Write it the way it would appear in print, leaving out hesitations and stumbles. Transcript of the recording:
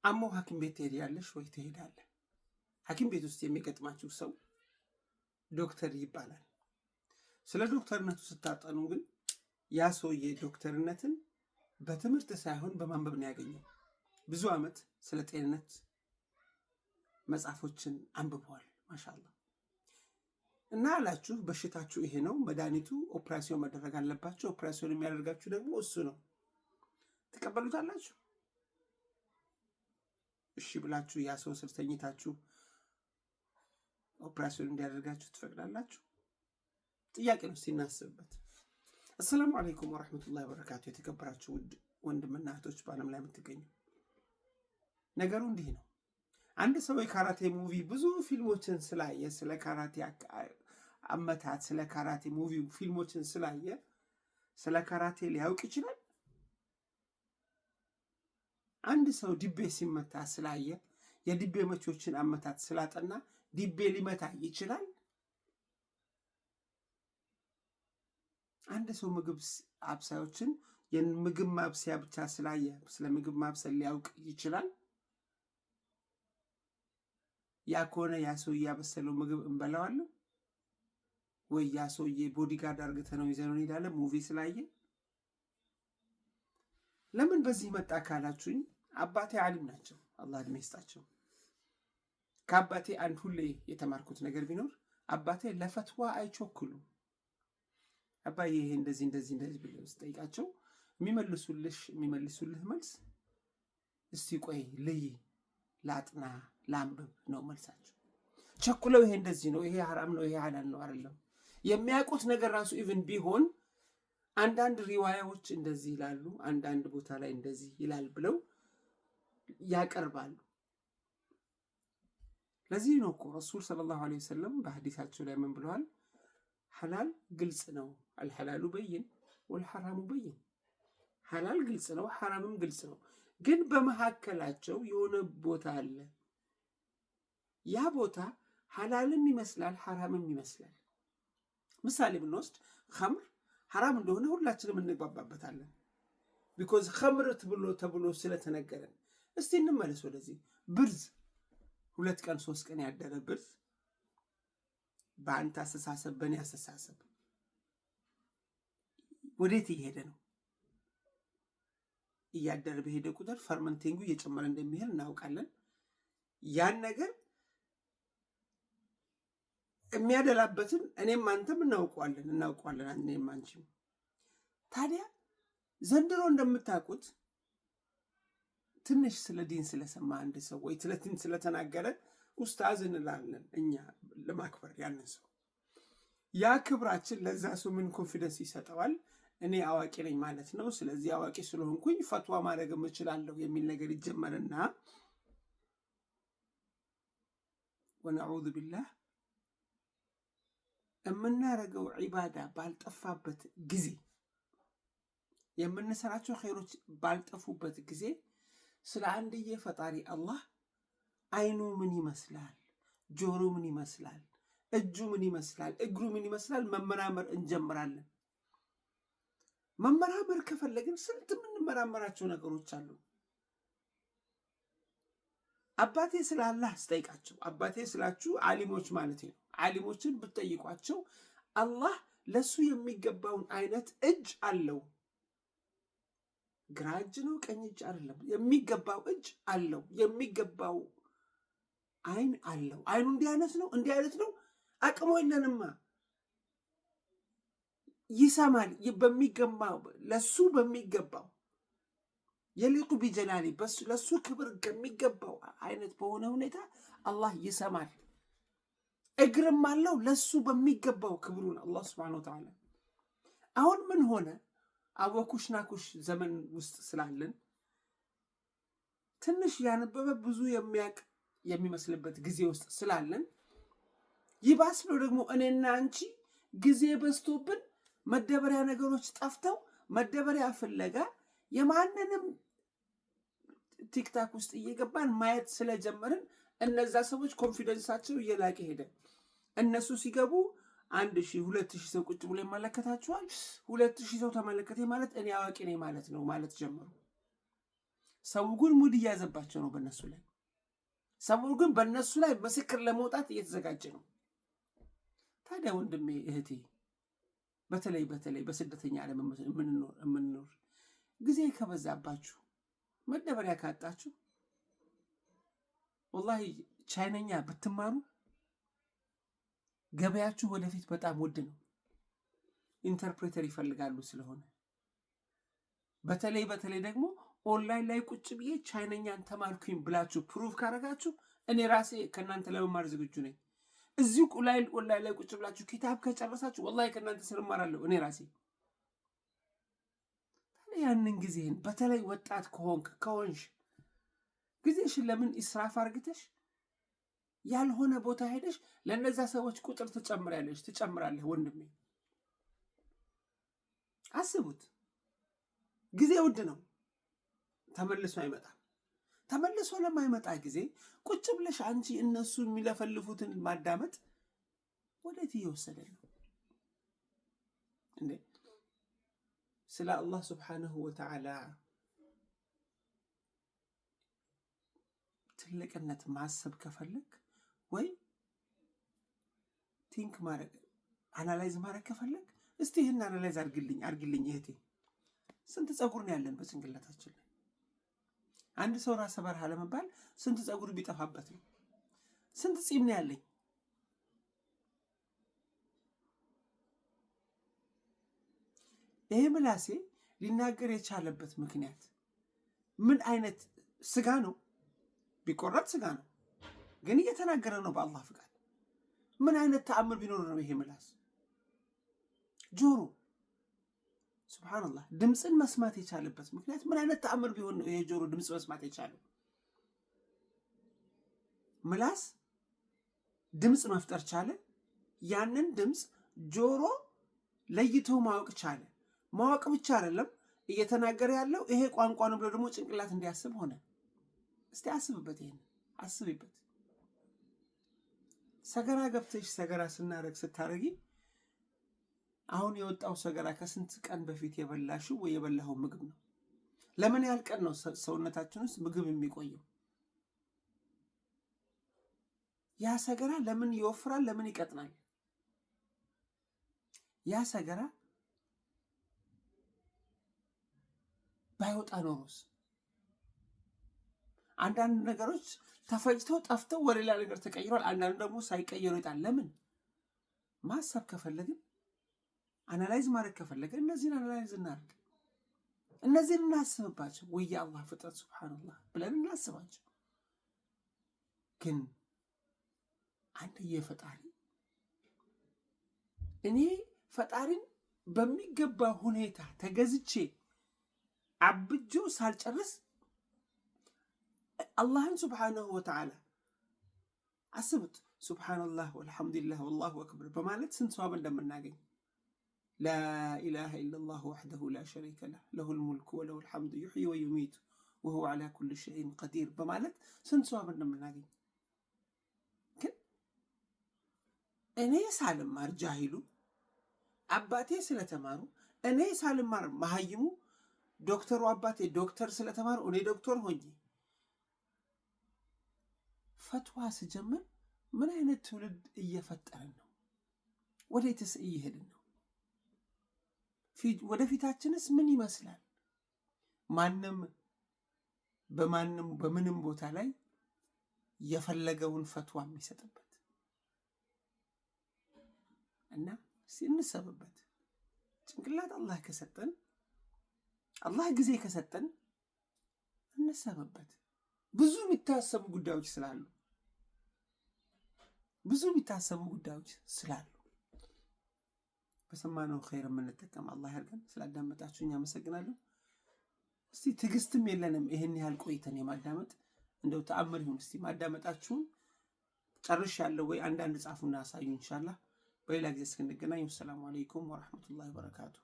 አሞ ሐኪም ቤት ትሄዳለሽ ወይ ትሄዳለህ? ሐኪም ቤት ውስጥ የሚገጥማችሁ ሰው ዶክተር ይባላል። ስለ ዶክተርነቱ ስታጠኑ ግን ያ ሰውዬ ዶክተርነትን በትምህርት ሳይሆን በማንበብ ነው ያገኘው። ብዙ ዓመት ስለ ጤንነት መጽሐፎችን አንብበዋል። ማሻአላህ። እና አላችሁ በሽታችሁ ይሄ ነው፣ መድኃኒቱ ኦፕራሲዮን መደረግ አለባችሁ፣ ኦፕራሲዮን የሚያደርጋችሁ ደግሞ እሱ ነው። ትቀበሉታላችሁ? እሺ ብላችሁ ያ ሰው ስር ተኝታችሁ ኦፕራሲዮን እንዲያደርጋችሁ ትፈቅዳላችሁ? ጥያቄ ነው ሲናስብበት። አሰላሙ አለይኩም ወራህመቱላሂ ወበረካቱ። የተከበራችሁ ውድ ወንድምና እህቶች በዓለም ላይ የምትገኙ፣ ነገሩ እንዲህ ነው። አንድ ሰው የካራቴ ሙቪ ብዙ ፊልሞችን ስላየ፣ ስለ ካራቴ አመታት፣ ስለ ካራቴ ሙቪ ፊልሞችን ስላየ ስለ ካራቴ ሊያውቅ ይችላል? አንድ ሰው ዲቤ ሲመታ ስላየ የዲቤ መቾችን አመታት ስላጠና ዲቤ ሊመታ ይችላል? አንድ ሰው ምግብ አብሳዮችን የምግብ ማብሰያ ብቻ ስላየ ስለ ምግብ ማብሰል ሊያውቅ ይችላል? ያ ከሆነ ያ ሰው ያበሰለው ምግብ እንበላዋለን ወይ? ያ ሰውዬ ቦዲጋርድ አርግተነው ይዘነው እንሄዳለን ሙቪ ስላየ? ለምን በዚህ መጣ ካላችሁኝ፣ አባቴ ዓሊም ናቸው፣ አላህ እድሜ ይስጣቸው። ከአባቴ አንድ ሁሌ የተማርኩት ነገር ቢኖር አባቴ ለፈትዋ አይቾክሉም። አባዬ ይሄ እንደዚህ እንደዚህ እንደዚህ ብለው ስጠይቃቸው የሚመልሱልህ መልስ እስቲ ቆይ ልይ ላጥና ላንብብ ነው መልሳቸው። ቸኩለው ይሄ እንደዚህ ነው፣ ይሄ ሐራም ነው፣ ይሄ ሐላል ነው አይደለም። የሚያውቁት ነገር ራሱ ኢቭን ቢሆን አንዳንድ ሪዋያዎች እንደዚህ ይላሉ፣ አንዳንድ ቦታ ላይ እንደዚህ ይላል ብለው ያቀርባሉ። ለዚህ ነው እኮ ረሱል ሰለላሁ ዐለይሂ ወሰለም በሐዲሳቸው ላይ ምን ብለዋል? ሐላል ግልጽ ነው፣ አልሐላሉ በይን ወልሐራሙ በይን። ሐላል ግልጽ ነው፣ ሐራምም ግልጽ ነው፣ ግን በመካከላቸው የሆነ ቦታ አለ። ያ ቦታ ሐላልም ይመስላል፣ ሐራምም ይመስላል። ምሳሌ ብንወስድ ኸምር ሐራም እንደሆነ ሁላችንም እንግባባበታለን፣ ቢኮዝ ኸምር ተብሎ ስለተነገረን። እስቲ እንመለስ ወደዚህ። ብርዝ 2 ቀን 3 ቀን ያደረ ብርዝ በአንተ አስተሳሰብ፣ በእኔ አስተሳሰብ ወዴት እየሄደ ነው? እያደረ በሄደ ቁጥር ፈርመንቲንጉ እየጨመረ እንደሚሄድ እናውቃለን። ያን ነገር የሚያደላበትን እኔም አንተም እናውቀዋለን እኔም አንቺም። ታዲያ ዘንድሮ እንደምታውቁት ትንሽ ስለ ዲን ስለሰማ አንድ ሰው ወይ ስለ ዲን ስለተናገረ ኡስታዝ እንላለን እኛ ለማክበር ያንን ሰው። ያ ክብራችን ለዛ ሰው ምን ኮንፊደንስ ይሰጠዋል? እኔ አዋቂ ነኝ ማለት ነው፣ ስለዚህ አዋቂ ስለሆንኩኝ ፈትዋ ማድረግ እችላለሁ የሚል ነገር ይጀመርና ወነዑዙ ቢላህ የምናረገው ዒባዳ ባልጠፋበት ጊዜ፣ የምንሰራቸው ኸይሮች ባልጠፉበት ጊዜ ስለ አንድዬ ፈጣሪ አላህ አይኑ ምን ይመስላል፣ ጆሮ ምን ይመስላል፣ እጁ ምን ይመስላል፣ እግሩ ምን ይመስላል መመራመር እንጀምራለን። መመራመር ከፈለግን ስንት የምንመራመራቸው ነገሮች አሉ። አባቴ ስለ አላህ ስጠይቃቸው፣ አባቴ ስላችሁ ዓሊሞች ማለት ነው። ዓሊሞችን ብትጠይቋቸው አላህ ለሱ የሚገባውን አይነት እጅ አለው። ግራ እጅ ነው ቀኝ እጅ አይደለም፣ የሚገባው እጅ አለው፣ የሚገባው አይን አለው። አይኑ እንዲህ አይነት ነው፣ አቅሙ የለንማ። ይሰማል በሚገባው ለሱ በሚገባው የሊቁ ቢጀላሊ ለሱ ክብር ከሚገባው አይነት በሆነ ሁኔታ አላህ ይሰማል። እግርም አለው ለሱ በሚገባው ክብሩን አላህ ሱብሓነሁ ወተዓላ። አሁን ምን ሆነ? አወኩሽ ናኩሽ ዘመን ውስጥ ስላለን ትንሽ ያነበበ ብዙ የሚያውቅ የሚመስልበት ጊዜ ውስጥ ስላለን ይባስ ነው ደግሞ እኔና አንቺ ጊዜ በዝቶብን መደበሪያ ነገሮች ጠፍተው መደበሪያ ፍለጋ የማንንም ቲክታክ ውስጥ እየገባን ማየት ስለጀመርን እነዛ ሰዎች ኮንፊደንሳቸው እየላቀ ሄደ። እነሱ ሲገቡ 1000 2000 ሰው ቁጭ ብሎ ይመለከታቸዋል። 2000 ሰው ተመለከተ ማለት እኔ አዋቂ ነኝ ማለት ነው ማለት ጀመሩ። ሰው ግን ሙድ እያዘባቸው ነው በእነሱ ላይ። ሰው ግን በእነሱ ላይ ምስክር ለመውጣት እየተዘጋጀ ነው። ታዲያ ወንድሜ እህቴ፣ በተለይ በስደተኛ ዓለም የምንኖር ጊዜ ከበዛባችሁ መደበሪያ ካጣችሁ ወላሂ ቻይነኛ ብትማሩ ገበያችሁ ወደፊት በጣም ውድ ነው። ኢንተርፕሬተር ይፈልጋሉ ስለሆነ በተለይ ደግሞ ኦንላይን ላይ ቁጭ ብዬ ቻይነኛን ተማርኩኝ ብላችሁ ፕሩቭ ካረጋችሁ እኔ ራሴ ከእናንተ ለመማር ዝግጁ ነኝ። እዚሁ ኦንላይን ላይ ቁጭ ብላችሁ ኪታብ ከጨረሳችሁ ወላሂ ከእናንተ ስለማራለሁ እኔ ራሴ። ያንን ጊዜህን በተለይ ወጣት ከሆንሽ ጊዜሽን ለምን ኢስራፍ አርግተሽ ያልሆነ ቦታ ሄደሽ ለነዛ ሰዎች ቁጥር ትጨምራለህ ወንድሜ። አስቡት፣ ጊዜ ውድ ነው፣ ተመልሶ አይመጣም። ተመልሶ ለማይመጣ ጊዜ ቁጭ ብለሽ አንቺ እነሱ የሚለፈልፉትን ማዳመጥ ወዴት እየወሰደ ነው እንዴ? ስለ አላህ ሱብሓነሁ ወተዓላ ትልቅነት ማሰብ ከፈለግ ወይ ቲንክ ማድረግ አናላይዝ ማድረግ ከፈለግ እስቲ ይህን አናላይዝ አርግልኝ እህቴ። ስንት ፀጉር ነው ያለን በጭንቅላታችን ላይ? አንድ ሰው ራሰ በርሃ ለመባል ስንት ፀጉር ቢጠፋበት ነው? ስንት ፂም ነው ያለኝ? ይሄ ምላሴ ሊናገር የቻለበት ምክንያት ምን አይነት ስጋ ነው? ቢቆረጥ ስጋ ነው፣ ግን እየተናገረ ነው በአላህ ፍቃድ። ምን አይነት ተአምር ቢኖር ነው ይሄ ምላስ? ጆሮ ሱብሃንአላህ ድምፅን መስማት የቻለበት ምክንያት ምን አይነት ተአምር ቢሆን ነው ይሄ ጆሮ ድምፅ መስማት የቻለው? ምላስ ድምፅ መፍጠር ቻለ። ያንን ድምፅ ጆሮ ለይቶ ማወቅ ቻለ። ማወቅ ብቻ አይደለም፣ እየተናገረ ያለው ይሄ ቋንቋ ነው ብሎ ደግሞ ጭንቅላት እንዲያስብ ሆነ። እስቲ አስብበት፣ ይሄን አስብበት። ሰገራ ገብተሽ ሰገራ ስታረጊ አሁን የወጣው ሰገራ ከስንት ቀን በፊት የበላሽው ወይ የበላኸው ምግብ ነው። ለምን ያህል ቀን ነው ሰውነታችን ውስጥ ምግብ የሚቆየው? ያ ሰገራ ለምን ይወፍራል? ለምን ይቀጥናል? ያ ሰገራ ባይወጣ ኖሮስ? አንዳንድ ነገሮች ተፈጭተው ጠፍተው ወደ ሌላ ነገር ተቀይሯል። አንዳንዱ ደግሞ ሳይቀየሩ ይጣል። ለምን? ማሰብ ከፈለግን አናላይዝ ማድረግ ከፈለግን እነዚህን አናላይዝ እናድርግ፣ እነዚህን እናስብባቸው። ወይ የአላህ ፍጥረት ሱብሃንአላህ ብለን እናስባቸው። ግን አንደየ ፈጣሪ እኔ ፈጣሪን በሚገባ ሁኔታ ተገዝቼ አብጆ ሳልጨርስ አላህን ሱብሃነሁ ወተዓላ አስቡት። ሱብሃንአላህ ወልሐምዱሊላህ ወላሁ አክበር በማለት ስንት ሰዋብ እንደምናገኝ። ላኢላሃ ኢለላህ ወሕደሁ ላ ሸሪከ ለህ ለሁል ሙልኩ ወለሁል ሐምዱ ዩሕዪ ወዩሚቱ ወሁወ ዐላ ኩሊ ሸይኢን ቀዲር በማለት ስንት ሰዋብ እንደምናገኝ። ግን እኔ ሳልማር ጃሂሉ አባቴ ስለተማሩ፣ እኔ ሳልማር መሀይሙ ዶክተሩ አባቴ ዶክተር ስለተማሩ እኔ ዶክተር ሆኜ ፈትዋ ስጀምር ምን አይነት ትውልድ እየፈጠርን ነው? ወዴትስ እየሄድን ነው? ወደፊታችንስ ምን ይመስላል? ማንም በምንም ቦታ ላይ የፈለገውን ፈትዋ የሚሰጥበት እና እንሰብበት። ጭንቅላት አላህ ከሰጠን፣ አላህ ጊዜ ከሰጠን እንሰብበት። ብዙ የሚታሰቡ ጉዳዮች ስላሉ በሰማነው ኸይር የምንጠቀም አላህ ያድርገን። ስላዳመጣችሁኝ አመሰግናለሁ። እስቲ ትዕግስትም የለንም ይሄን ያህል ቆይተን የማዳመጥ እንደው ተአምር ይሁን። እስቲ ማዳመጣችሁን ጨርሻለሁ ወይ? አንዳንድ ጻፉና አሳዩ ኢንሻአላህ። በሌላ ጊዜ እስክንገናኝ ወሰላሙ አለይኩም ወራህመቱላሂ ወበረካቱ።